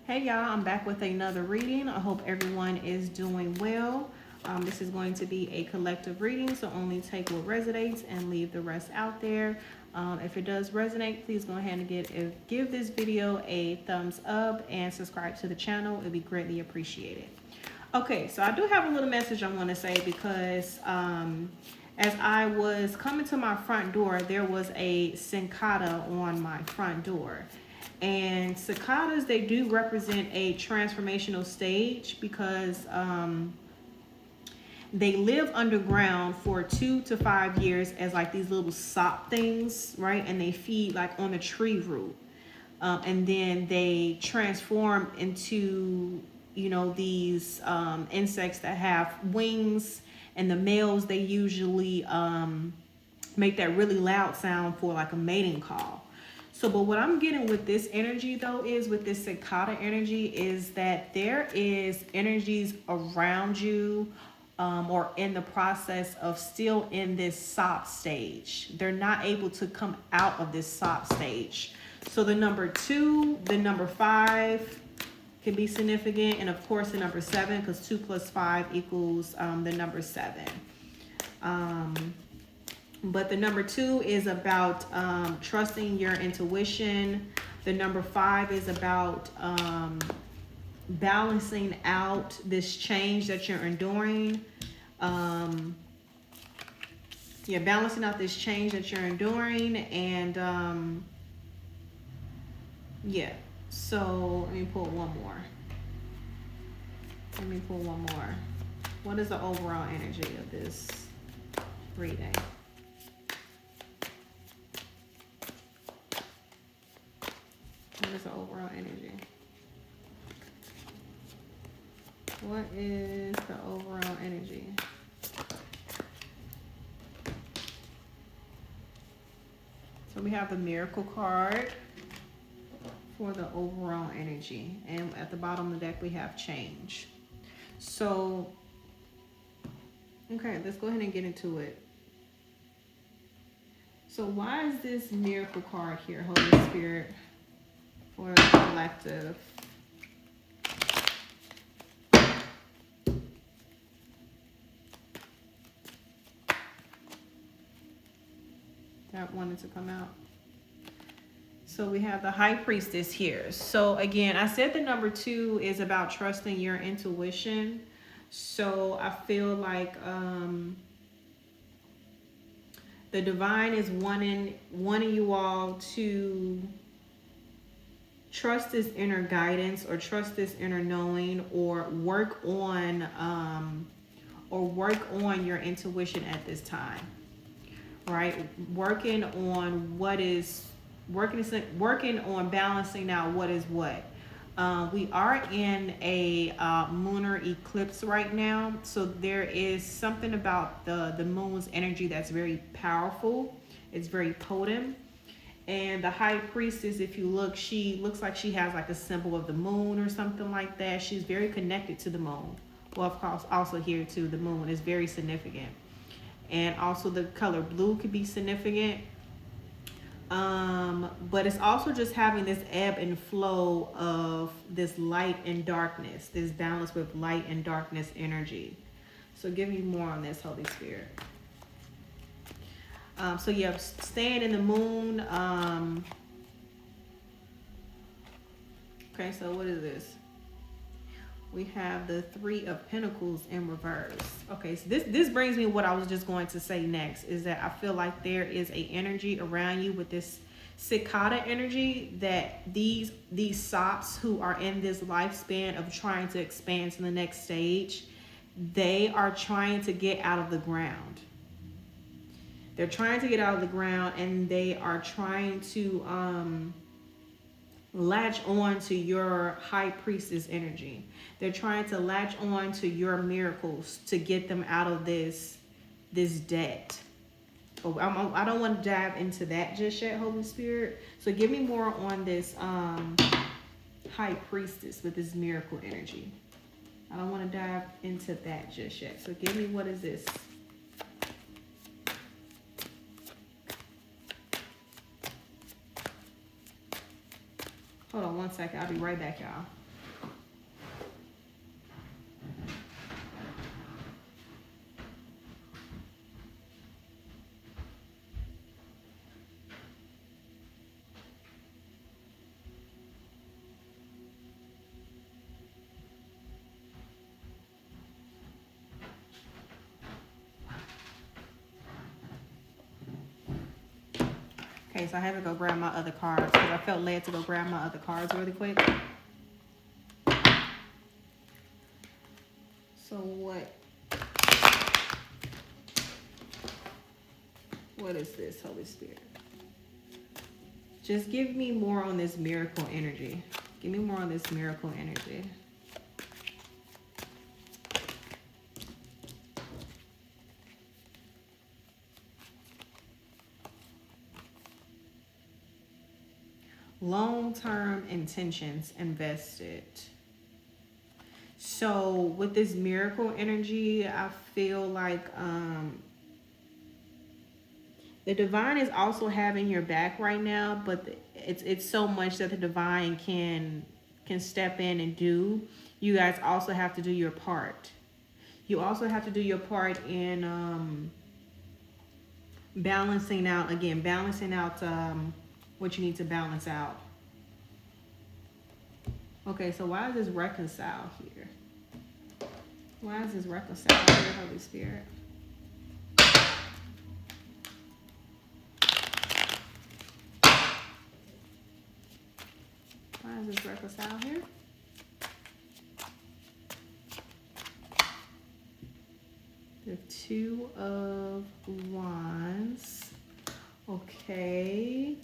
Hey y'all, I'm back with another reading. I hope everyone is doing well. This is going to be a collective reading, so only take what resonates and leave the rest out there. If it does resonate, please go ahead and give this video a thumbs up and subscribe to the channel. It'd be greatly appreciated. Okay, so I do have a little message I want to say because as I was coming to my front door, there was a cicada on my front door. And cicadas, they do represent a transformational stage because they live underground for 2 to 5 years as like these little sop things, right? And they feed like on a tree root. And then they transform into, these insects that have wings. And the males, they usually make that really loud sound for like a mating call. So, but what I'm getting with this energy though is with this cicada energy is that there is energies around you or in the process of still in this sop stage. They're not able to come out of this sop stage. So the number 2, the number 5 can be significant. And of course the number 7, because 2 plus 5 equals the number 7. But the number 2 is about trusting your intuition. The number 5 is about balancing out this change that you're enduring. Balancing out this change that you're enduring. And so let me pull one more. What is the overall energy of this reading? What is the overall energy? What is the overall energy? So we have the Miracle card for the overall energy. And at the bottom of the deck, we have change. So, okay, let's go ahead and get into it. So why is this Miracle card here, Holy Spirit, for the collective? That wanted to come out. So we have the High Priestess here. So again, I said the number 2 is about trusting your intuition. So I feel like the divine is wanting you all to trust this inner guidance or trust this inner knowing or work on your intuition at this time. Right? Working on balancing out what is what. We are in a lunar eclipse right now, so there is something about the moon's energy that's very powerful. It's very potent. And the High Priestess, if you look, she looks like she has like a symbol of the moon or something like that. She's very connected to the moon. Well, of course, also here too, the moon is very significant. And also the color blue could be significant. But it's also just having this ebb and flow of this light and darkness, this balance with light and darkness energy. So give me more on this, Holy Spirit. So yeah, staying in the moon. Okay, so what is this? We have the 3 of Pentacles in reverse. Okay, so this brings me what I was just going to say next, is that I feel like there is a energy around you with this cicada energy, that these sops who are in this lifespan of trying to expand to the next stage, they are trying to get out of the ground. They're trying to get out of the ground, and they are trying to latch on to your High Priestess energy. They're trying to latch on to your miracles to get them out of this debt. But I don't want to dive into that just yet, Holy Spirit. So give me more on this High Priestess with this miracle energy. I don't want to dive into that just yet. So give me, what is this? Hold on one second. I'll be right back, y'all. Okay, so I have to go grab my other cards because I felt led to go grab my other cards really quick. So what is this, Holy Spirit? Just give me more on this miracle energy. Give me more on this miracle energy. Long-term intentions invested. So with this miracle energy, I feel like the divine is also having your back right now, but it's so much that the divine can step in and do. You guys also have to do your part. You also have to do your part in balancing out what you need to balance out. Okay, so why is this reconcile here? Why is this reconcile here, Holy Spirit? Why is this reconcile here? The Two of Wands. Okay.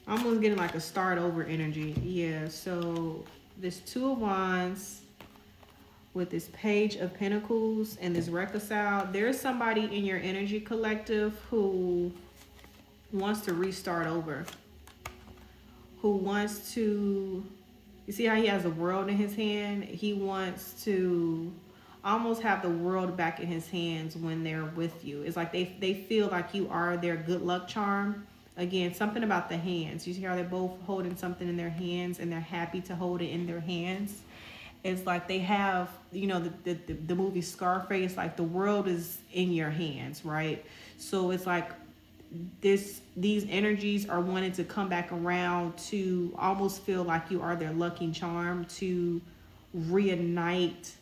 I'm almost getting like a start over energy. Yeah, so this Two of Wands with this Page of Pentacles and this reconcile, there's somebody in your energy collective who wants to restart over. Who wants to, you see how he has the world in his hand? He wants to almost have the world back in his hands when they're with you. It's like they feel like you are their good luck charm. Again, something about the hands. You see how they're both holding something in their hands and they're happy to hold it in their hands. It's like they have, you know, the movie Scarface, like the world is in your hands, right? So it's like these energies are wanting to come back around to almost feel like you are their lucky charm, to reignite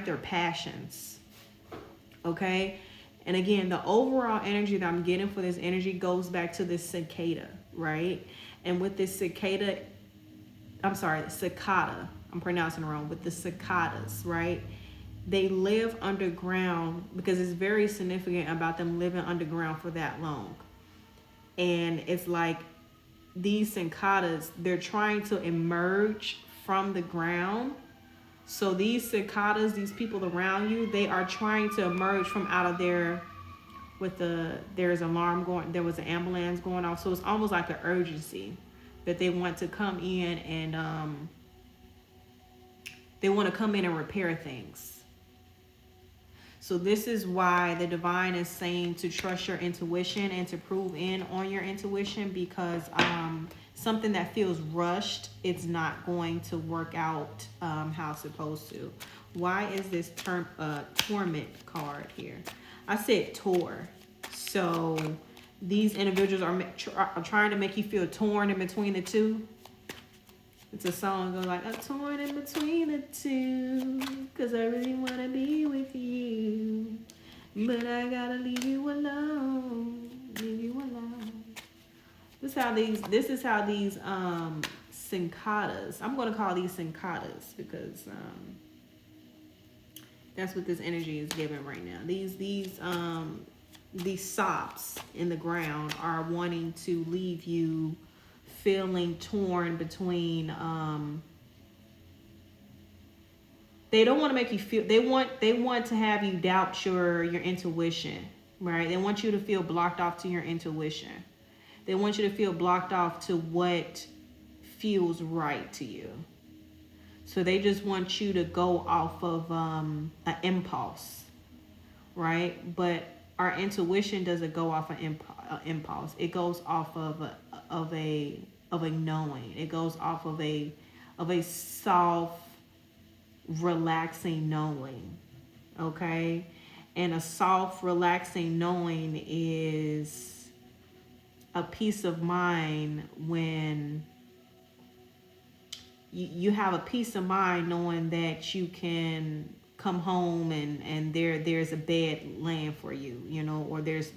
their passions. Okay? And again, the overall energy that I'm getting for this energy goes back to this cicada, right? And with this cicada, I'm pronouncing it wrong, with the cicadas, right? They live underground because it's very significant about them living underground for that long. And it's like these cicadas, they're trying to emerge from the ground. So these cicadas, these people around you, they are trying to emerge from out of there there's an alarm going, there was an ambulance going off. So it's almost like an urgency that they want to come in and they want to come in and repair things. So this is why the divine is saying to trust your intuition and to prove in on your intuition, because something that feels rushed, it's not going to work out how it's supposed to. Why is this torment card here? I said Tor. So these individuals are trying to make you feel torn in between the two. It's a song goes like, I'm torn in between the two, cause I really wanna be with you, but I gotta leave you alone. This is how these cicadas, I'm gonna call these cicadas because that's what this energy is giving right now. These sops in the ground are wanting to leave you feeling torn between they don't want to make you feel, they want to have you doubt your intuition, right? They want you to feel blocked off to your intuition. They want you to feel blocked off to what feels right to you. So they just want you to go off of an impulse, right? But our intuition doesn't go off an impulse. It goes off of a knowing. It goes off of a soft, relaxing knowing. Okay? And a soft, relaxing knowing is a peace of mind when you have a peace of mind knowing that you can come home and there's a bed laying for you, you know, or there's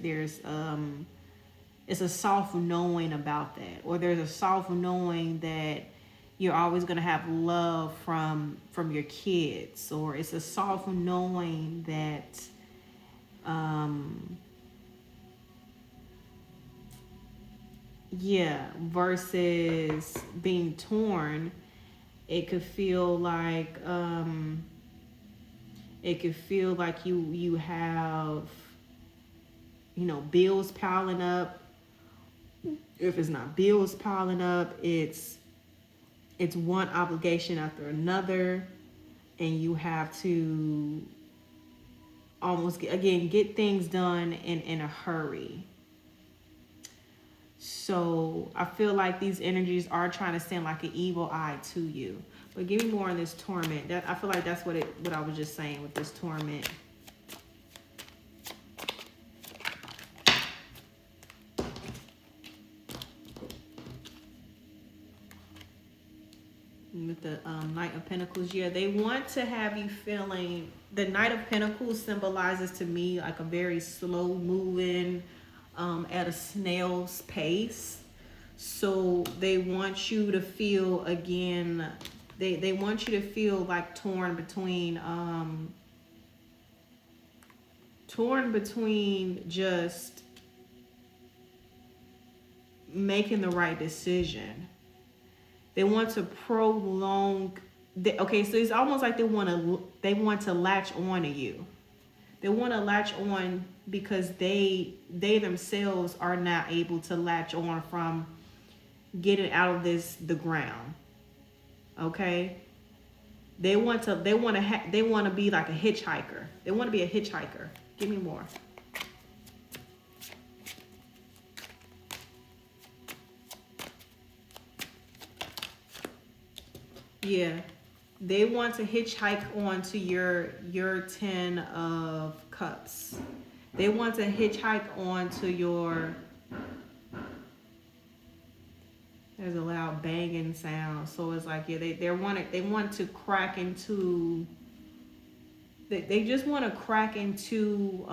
it's a soft knowing about that, or there's a soft knowing that you're always going to have love from your kids, or it's a soft knowing that yeah, versus being torn. It could feel like you have, you know, bills piling up. If it's not bills piling up, it's one obligation after another, and you have to almost get things done in a hurry. So I feel like these energies are trying to send like an evil eye to you. But give me more on this torment. That, I feel like that's what I was just saying with this torment. With the Knight of Pentacles, yeah, they want to have you feeling. The Knight of Pentacles symbolizes to me like a very slow moving, at a snail's pace. So they want you to feel again. They want you to feel like torn between just making the right decision. They want to prolong. Okay, so it's almost like they want to latch on to you. They want to latch on because they themselves are not able to latch on from getting out of the ground. Okay, they want to be like a hitchhiker. They want to be a hitchhiker. Give me more. Yeah, they want to hitchhike onto your 10 of cups. They want to hitchhike onto your. There's a loud banging sound, so it's like, yeah, they want to crack into. They just want to crack into.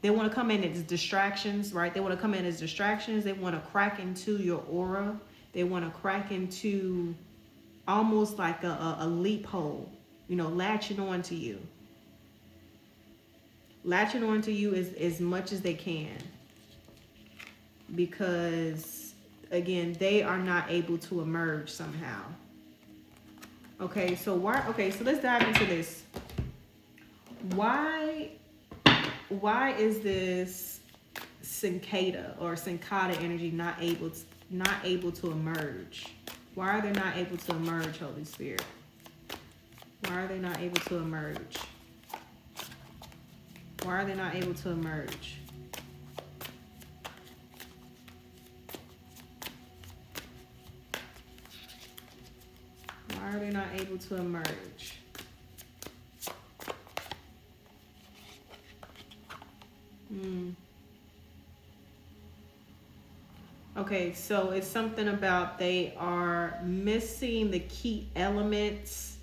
They want to come in as distractions, right? They want to come in as distractions. They want to crack into your aura. They want to crack into. Almost like a leap hole, you know, latching on to you. Latching on to you as much as they can. Because, again, they are not able to emerge somehow. Okay, so let's dive into this. Why is this cicada or cicada energy not able to emerge? Why are they not able to emerge, Holy Spirit? Why are they not able to emerge? Why are they not able to emerge? Why are they not able to emerge? Okay, so it's something about they are missing the key elements.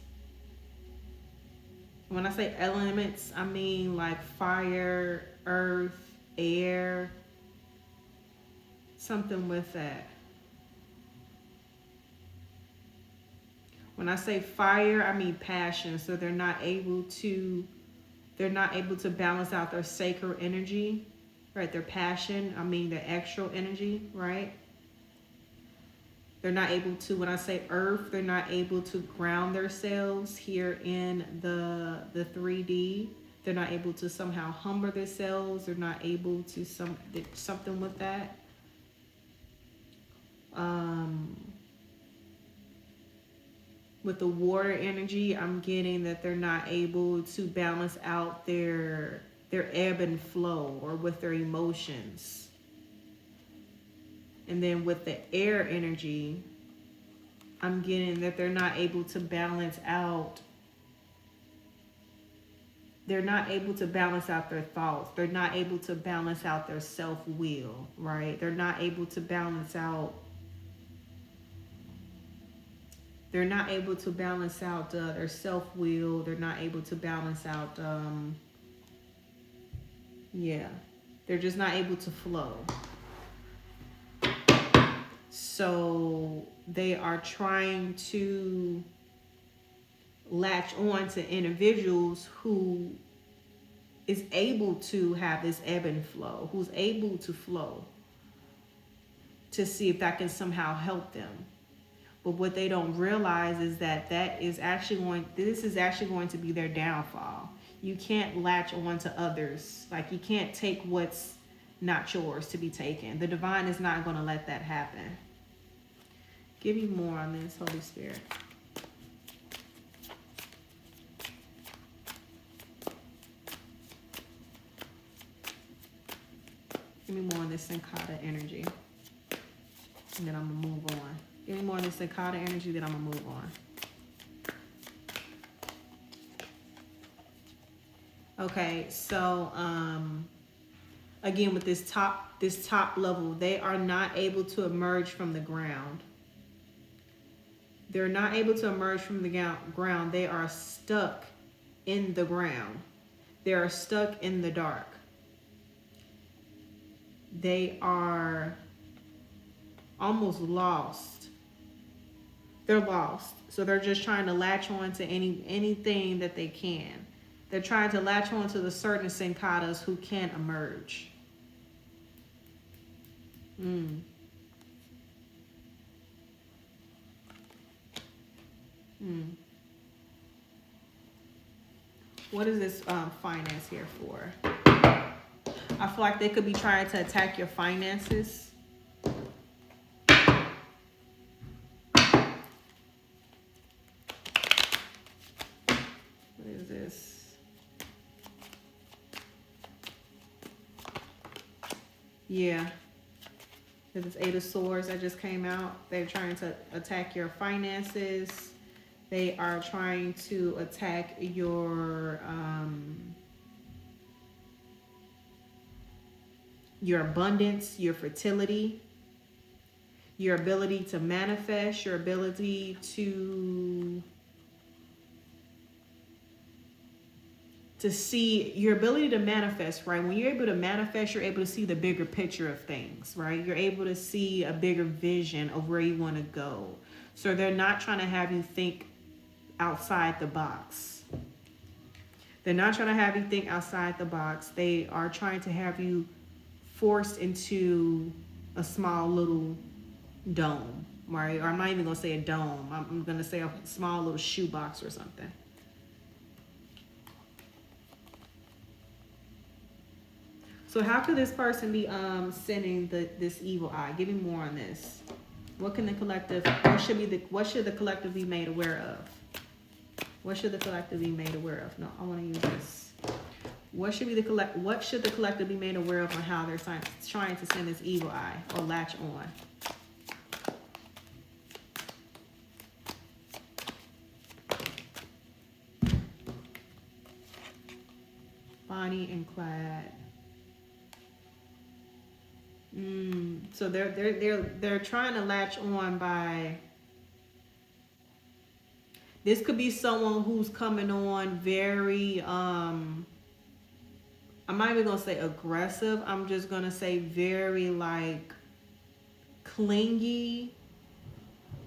When I say elements, I mean like fire, earth, air, something with that. When I say fire, I mean passion. So they're not able to balance out their sacred energy. Right, their passion, I mean their astral energy, right? They're not able to, when I say earth, they're not able to ground themselves here in the 3D. They're not able to somehow humble themselves. They're not able to something with that. With the water energy, I'm getting that they're not able to balance out their ebb and flow, or with their emotions. And then with the air energy, I'm getting that they're not able to balance out they're not able to balance out their thoughts. They're not able to balance out their self-will, right? They're not able to balance out their self-will. They're not able to balance out yeah. They're just not able to flow. So they are trying to latch on to individuals who is able to have this ebb and flow, who's able to flow, to see if that can somehow help them. But what they don't realize is that this is actually going to be their downfall. You can't latch on to others. Like, you can't take what's not yours to be taken. The divine is not going to let that happen. Give me more on this, Holy Spirit. Give me more on this Sankata energy. And then I'm going to move on. Give me more on this Sankata energy, then I'm going to move on. Okay, so again, with this top level, they are not able to emerge from the ground. They're not able to emerge from the ground. They are stuck in the ground. They are stuck in the dark. They are almost lost. They're lost. So they're just trying to latch on to anything that they can. They're trying to latch on to the certain Sankatas who can emerge. What is this finance here for? I feel like they could be trying to attack your finances. What is this? Yeah. This Eight of Swords that just came out. They're trying to attack your finances. They are trying to attack your abundance, your fertility, your ability to manifest, your ability to see, your ability to manifest, right? When you're able to manifest, you're able to see the bigger picture of things, right? You're able to see a bigger vision of where you want to go. So they're not trying to have you think outside the box. They're not trying to have you think outside the box. They are trying to have you forced into a small little dome, right? Or I'm not even going to say a dome. I'm going to say a small little shoebox or something. So how could this person be sending this evil eye? Give me more on this. What can the collective? What should the collective be made aware of? What should the collective be made aware of? No, I want to use this. What should the collective be made aware of on how they're trying to send this evil eye or latch on? Bonnie and Clyde. So they're trying to latch on by. This could be someone who's coming on very I'm not even gonna say aggressive. I'm just gonna say very like clingy.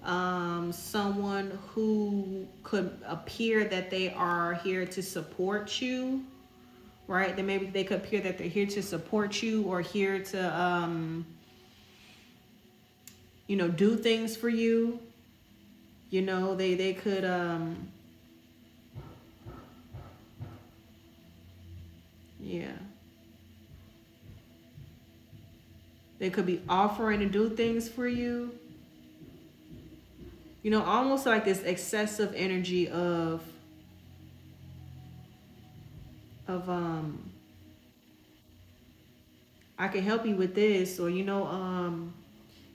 Someone who could appear that they are here to support you. Right? Then maybe they could appear that they're here to support you or here to, do things for you. They could, yeah. They could be offering to do things for you. Almost like this excessive energy of I can help you with this, or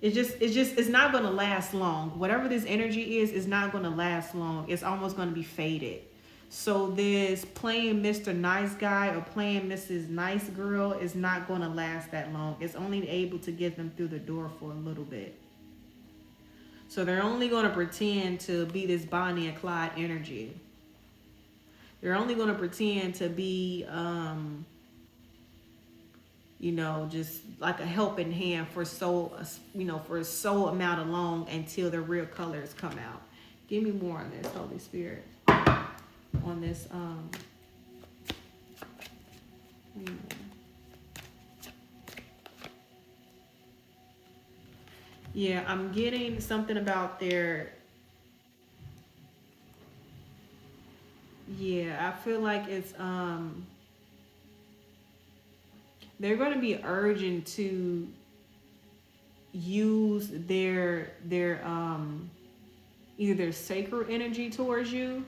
it's not gonna last long. Whatever this energy is not gonna last long. It's almost gonna be faded. So this playing Mr. Nice Guy or playing Mrs. Nice Girl is not going to last that long. It's only able to get them through the door for a little bit. So they're only going to pretend to be this Bonnie and Clyde energy. They're only going to pretend to be, you know, just like a helping hand for for so amount of long until their real colors come out. Give me more on this, Holy Spirit. On this, yeah, I'm getting something about their, yeah, I feel like it's, they're going to be urging to use their either their sacred energy towards you.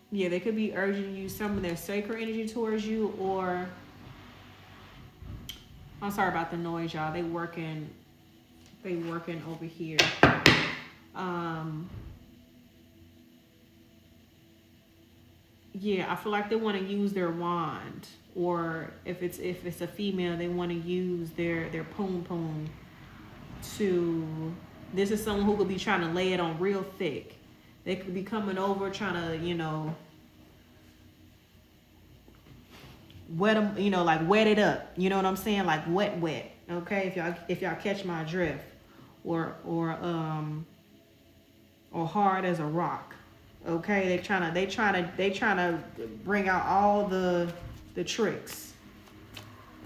Yeah, they could be urging you some of their sacred energy towards you, or I'm sorry about the noise, y'all. They working over here. Yeah, I feel like they want to use their wand, or if it's a female, they want to use their poom poom to. This is someone who could be trying to lay it on real thick. They could be coming over trying to, you know, wet them, you know, like wet it up. You know what I'm saying? Like wet. Okay, if y'all catch my drift, or hard as a rock. Okay, they trying to bring out all the tricks.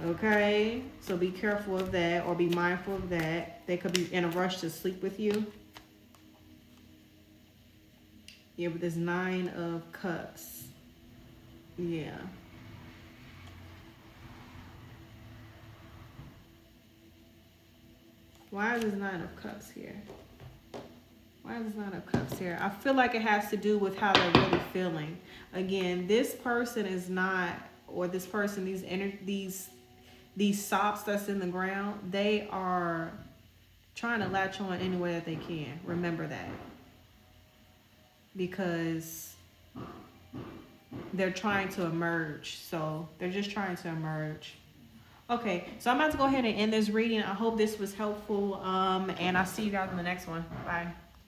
Okay, so be careful of that, or be mindful of that. They could be in a rush to sleep with you. Yeah, but this 9 of Cups. Yeah. Why is this 9 of Cups here? Why is this 9 of Cups here? I feel like it has to do with how they're really feeling. Again, this person is not, or this person, these sops that's in the ground, they are trying to latch on any way that they can. Remember that. Because they're trying to emerge. So they're just trying to emerge. Okay, so I'm about to go ahead and end this reading. I hope this was helpful. And I'll see you guys in the next one. Bye.